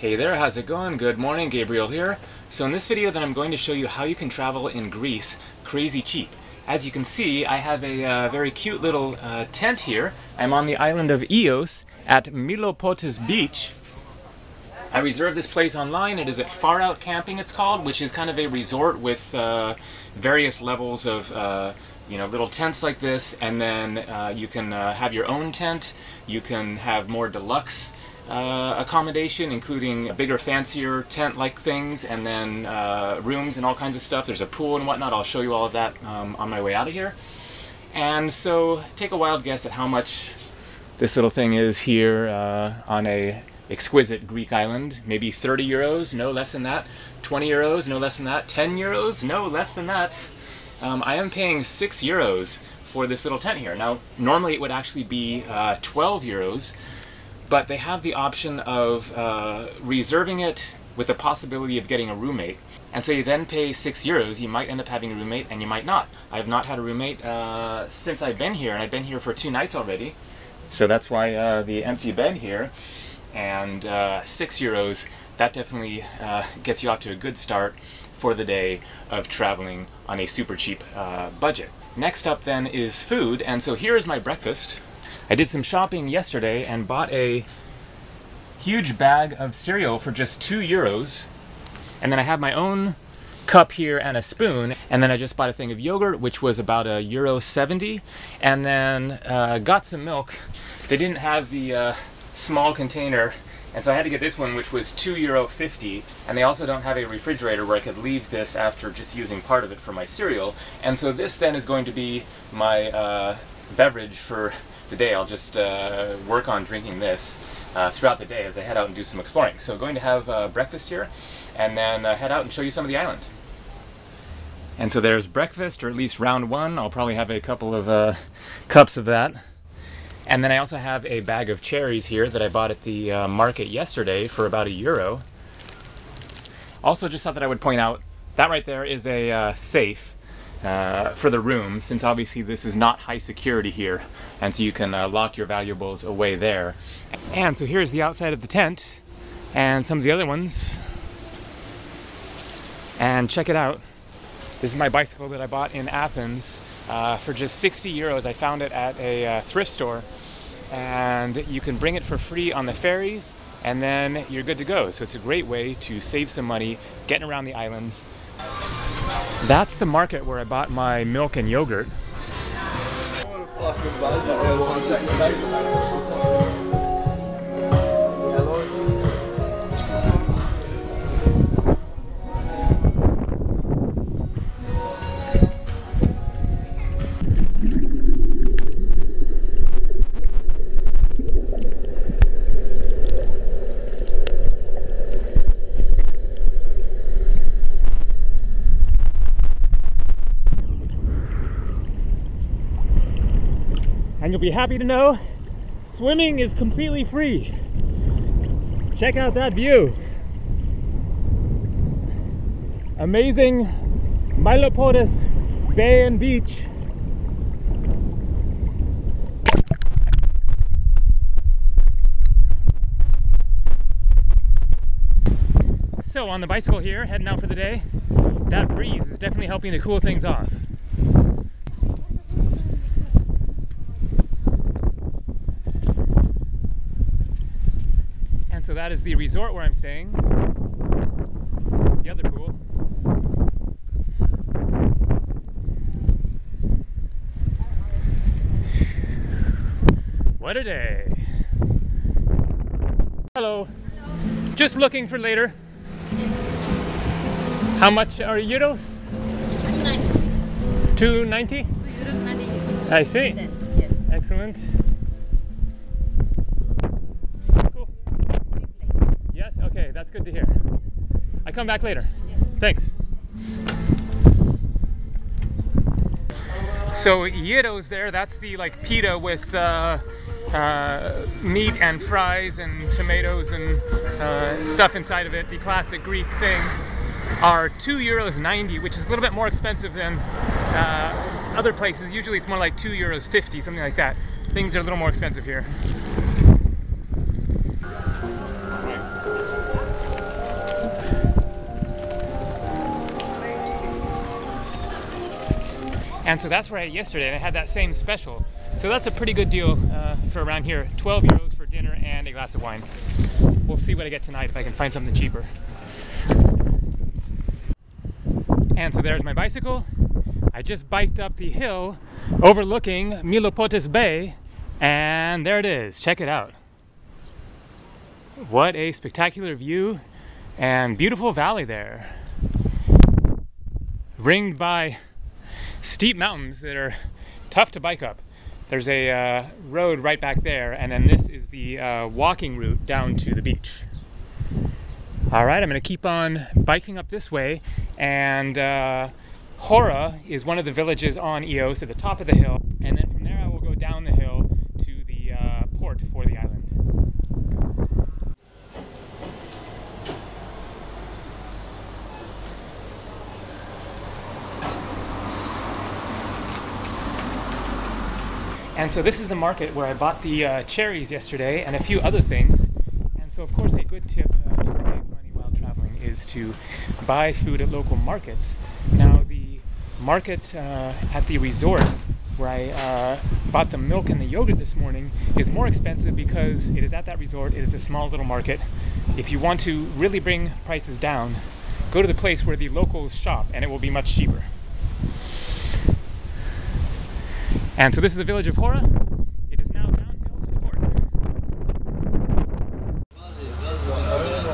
Hey there, how's it going? Good morning, Gabriel here. So in this video then I'm going to show you how you can travel in Greece crazy cheap. As you can see, I have a very cute little tent here. I'm on the island of Ios at Milopotis Beach. I reserved this place online. It is at Far Out Camping, it's called, which is kind of a resort with various levels of little tents like this, and then you can have your own tent. You can have more deluxe accommodation, including a bigger, fancier tent-like things, and then rooms and all kinds of stuff. There's a pool and whatnot. I'll show you all of that on my way out of here. And so take a wild guess at how much this little thing is here on a exquisite Greek island. Maybe 30 euros, no less than that. 20 euros, no less than that. 10 euros, no less than that. I am paying 6 euros for this little tent here. Now, normally it would actually be 12 euros, but they have the option of reserving it with the possibility of getting a roommate. And so you then pay 6 euros, you might end up having a roommate and you might not. I have not had a roommate since I've been here, and I've been here for 2 nights already. So that's why the empty bed here. And 6 euros, that definitely gets you off to a good start for the day of traveling on a super cheap budget. Next up then is food, and so here is my breakfast. I did some shopping yesterday and bought a huge bag of cereal for just 2 euros. And then I have my own cup here and a spoon. And then I just bought a thing of yogurt, which was about €1.70. And then got some milk. They didn't have the small container, and so I had to get this one, which was €2.50. And they also don't have a refrigerator where I could leave this after just using part of it for my cereal. And so this then is going to be my beverage for the day. I'll just work on drinking this throughout the day as I head out and do some exploring. So going to have breakfast here, and then head out and show you some of the island. And so there's breakfast, or at least round one. I'll probably have a couple of cups of that. And then I also have a bag of cherries here that I bought at the market yesterday for about €1. Also, just thought that I would point out, that right there is a safe for the room, since obviously this is not high security here, and so you can lock your valuables away there. And so here's the outside of the tent and some of the other ones, and check it out. This is my bicycle that I bought in Athens for just 60 euros. I found it at a thrift store, and you can bring it for free on the ferries, and then you're good to go. So it's a great way to save some money getting around the islands. That's the market where I bought my milk and yogurt. And you'll be happy to know swimming is completely free. Check out that view. Amazing Milopotis Bay and Beach. So on the bicycle here, heading out for the day, that breeze is definitely helping to cool things off. So that is the resort where I'm staying. The other pool. What a day. Hello. Just looking for later. How much are euros? 2.90. 2.90? €2.90. I see. Yes. Excellent. Okay, that's good to hear. I come back later. Yes. Thanks. So gyros there, that's the pita with meat and fries and tomatoes and stuff inside of it, the classic Greek thing, are €2.90, which is a little bit more expensive than other places. Usually it's more like €2.50, something like that. Things are a little more expensive here. And so that's where I ate yesterday, and I had that same special. So that's a pretty good deal for around here. 12 euros for dinner and a glass of wine. We'll see what I get tonight if I can find something cheaper. And so there's my bicycle. I just biked up the hill overlooking Milopotis Bay, and there it is. Check it out. What a spectacular view and beautiful valley there, ringed by steep mountains that are tough to bike up. There's a road right back there, and then this is the walking route down to the beach. All right, I'm going to keep on biking up this way, and Hora is one of the villages on Ios at the top of the hill, and then from there I will go down the hill to the port for the island. And so this is the market where I bought the cherries yesterday and a few other things. And so of course a good tip to save money while traveling is to buy food at local markets. Now the market at the resort where I bought the milk and the yogurt this morning is more expensive because it is at that resort. It is a small little market. If you want to really bring prices down, go to the place where the locals shop and it will be much cheaper. And so this is the village of Hora. It is now downhill to the port.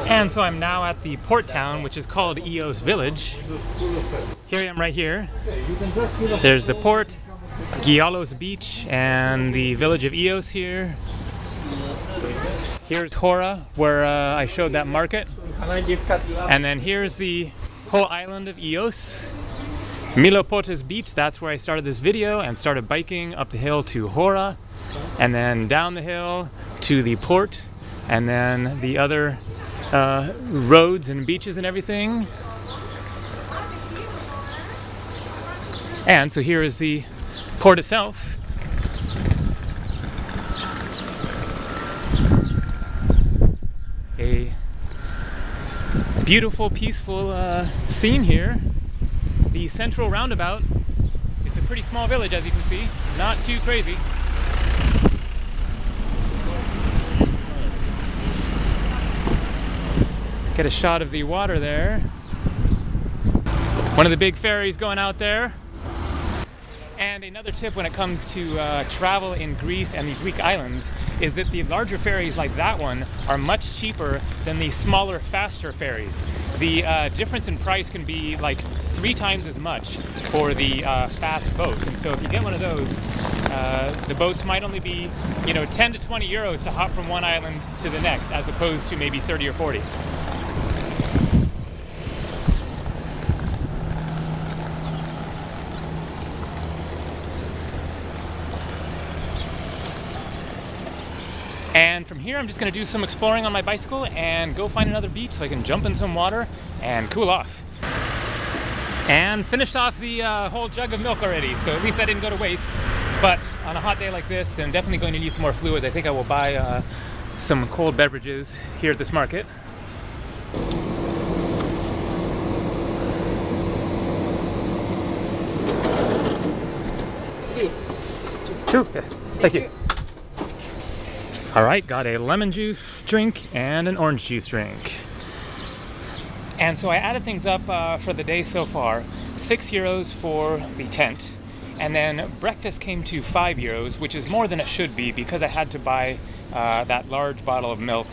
And so I'm now at the port town, which is called Ios Village. Here I am right here. There's the port, Gialos Beach, and the village of Ios here. Here's Hora, where I showed that market. And then here's the whole island of Ios. Milopotis Beach, that's where I started this video and started biking up the hill to Hora, and then down the hill to the port, and then the other roads and beaches and everything. And so here is the port itself. A beautiful, peaceful scene here. The central roundabout, it's a pretty small village as you can see, not too crazy. Get a shot of the water there. One of the big ferries going out there. And another tip when it comes to travel in Greece and the Greek islands is that the larger ferries like that one are much cheaper than the smaller, faster ferries. The difference in price can be like 3 times as much for the fast boats. And so if you get one of those, the boats might only be, 10 to 20 euros to hop from one island to the next, as opposed to maybe 30 or 40. And from here I'm just going to do some exploring on my bicycle and go find another beach so I can jump in some water and cool off. And finished off the whole jug of milk already, so at least that didn't go to waste. But on a hot day like this, I'm definitely going to need some more fluids. I think I will buy some cold beverages here at this market. 2, yes, thank you. All right, got a lemon juice drink and an orange juice drink. And so I added things up for the day so far. 6 euros for the tent, and then breakfast came to 5 euros, which is more than it should be because I had to buy that large bottle of milk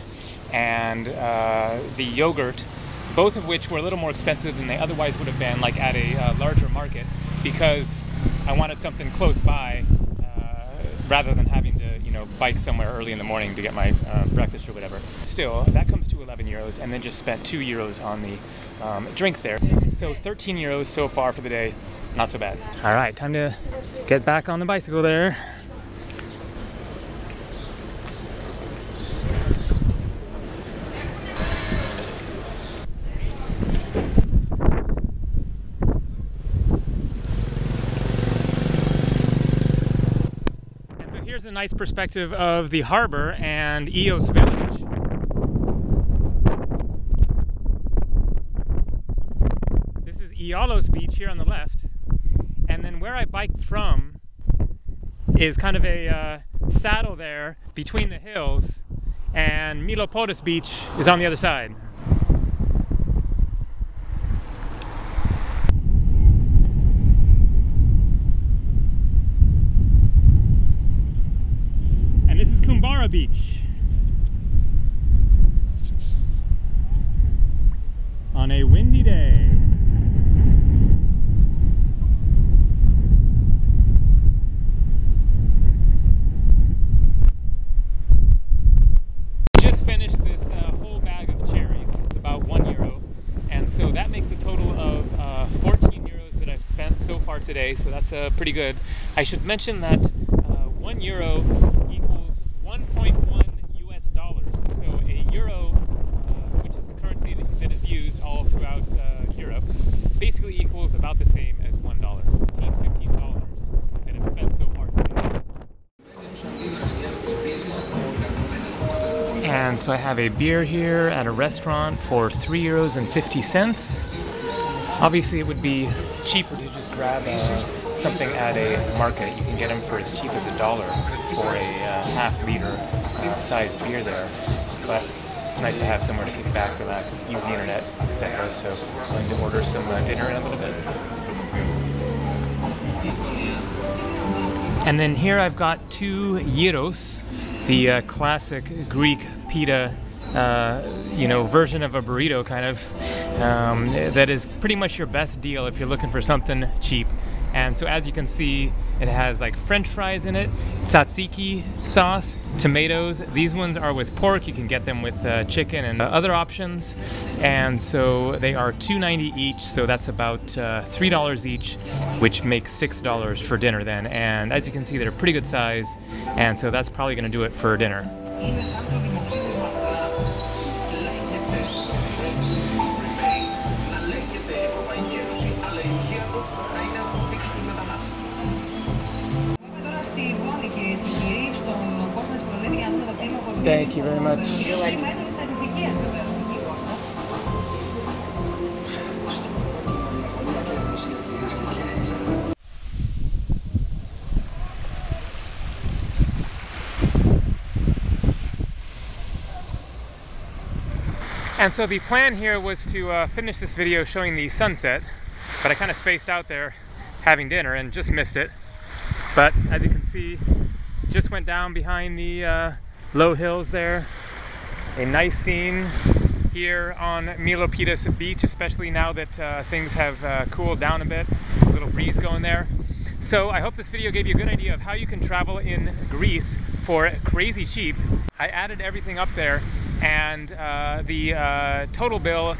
and the yogurt, both of which were a little more expensive than they otherwise would have been, like at a larger market, because I wanted something close by rather than having to, bike somewhere early in the morning to get my breakfast or whatever. Still, that comes to 11 euros, and then just spent 2 euros on the drinks there. So 13 euros so far for the day. Not so bad. All right, time to get back on the bicycle there. Here's a nice perspective of the harbor and Ios village. This is Iyalos Beach here on the left, and then then where I biked from is kind of a saddle there between the hills, and Milopolis Beach is on the other side. And this is Kumbara Beach on a windy day. Just finished this whole bag of cherries. It's about €1, and so that makes a total of 14 euros that I've spent so far today, so that's pretty good. I should mention that €1 equals 1.1 US dollars. So a euro, which is the currency that is used all throughout Europe, basically equals about the same as $1, $15 that I've spent so far today. And so I have a beer here at a restaurant for €3.50. Obviously it would be cheaper to just grab something at a market. You can get them for as cheap as $1 for a half-liter size beer there. But it's nice to have somewhere to kick back, relax, use the internet, etc. So I'm going to order some dinner in a little bit. And then here I've got 2 gyros, the classic Greek pita, version of a burrito kind of. That is pretty much your best deal if you're looking for something cheap. And so as you can see, it has like French fries in it, tzatziki sauce, tomatoes. These ones are with pork. You can get them with chicken and other options. And so they are $2.90 each, so that's about $3 each, which makes $6 for dinner then. And as you can see, they're pretty good size, and so that's probably gonna do it for dinner. Thank you very much. And so the plan here was to finish this video showing the sunset, but I kind of spaced out there having dinner and just missed it. But as you can see, just went down behind the low hills there. A nice scene here on Milopolis Beach, especially now that things have cooled down a bit. A little breeze going there. So I hope this video gave you a good idea of how you can travel in Greece for crazy cheap. I added everything up there, and the total bill,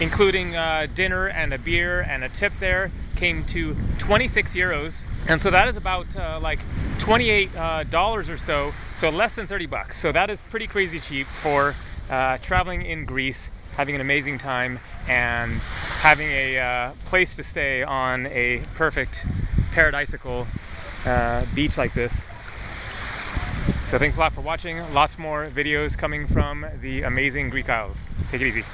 including dinner and a beer and a tip there, came to 26 euros. And so that is about like $28 or so less than 30 bucks. So that is pretty crazy cheap for traveling in Greece, having an amazing time, and having a place to stay on a perfect paradisical beach like this. So thanks a lot for watching. Lots more videos coming from the amazing Greek Isles. Take it easy.